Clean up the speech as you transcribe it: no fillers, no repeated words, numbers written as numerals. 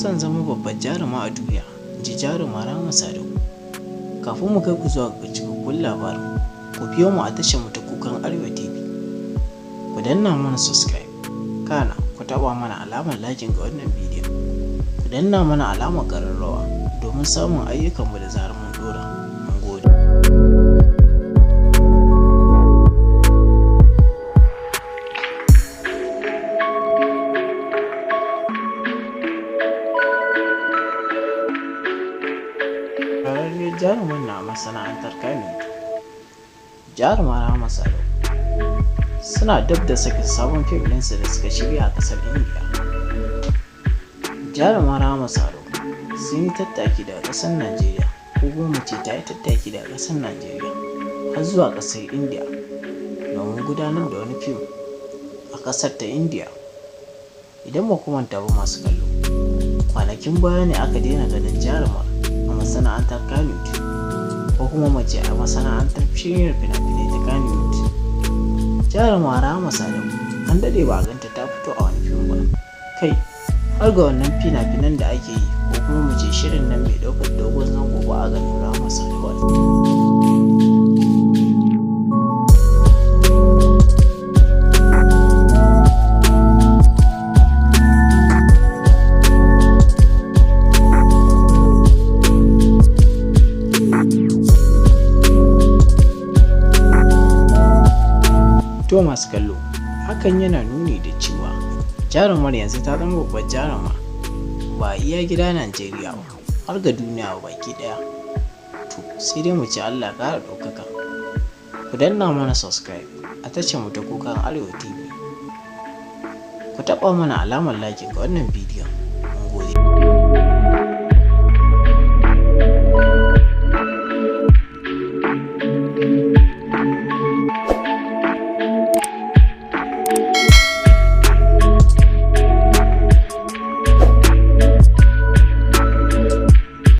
son zama babbar jaruma a duniya, ji jaruma Rahama Sadau. Kafin mu kai ku zuwa ga cikakkun labarin, ku biyo mu a tashar mu ta Kukan Arewa TV. Ku danna mana subscribe, kana ku taɓa mana alamar lakin ga wannan bidiyon. Ku danna mana alamar ƙararrawa domin samun ayyukanmu da zarar mun ɗora. Mun gode. Ƙwararriyar jaruman na masana'antar Kannywood, jaruma Rahama Sadau, suna dab da sakin sabon fim ɗinsu da suka shirya a ƙasar Indiya. Jaruma Rahama Sadau sun yi tattaki daga ƙasar Najeriya, ko kuma ce ta yi tattaki daga ƙasar Najeriya har zuwa ƙasar Indiya domin gudanar da wani fim a ƙasar ta Indiya. Idan ba ku manta ba masu kallo, kwanakin baya ne aka daina ganin jarumar a masana'antar Kannywood, ko kuma mace a masana'antar shirin fina-finai ta Kannywood. Jaruma Rahama Sadau an daɗe ba a ganta ta fito a wani fim ba, kai har ga wannan fina-finan da ake yi, ko kuma mu ce shirin nan mai ɗaukar dogon zango ba a ganin Rahama Sadau. To masu kallo, hakan yana nuni da cewa jarumar yanzu ta zama babbar jaruma ba iya gida Najeriya ba, har ga duniya baki daya. To sai dai mu ce Allah ƙara ɗaukaka. Ku danna mana subscribe a tashar mu ta Kukan Arewa TV. Ku taɓa mana alamar like ga wannan bidiyon.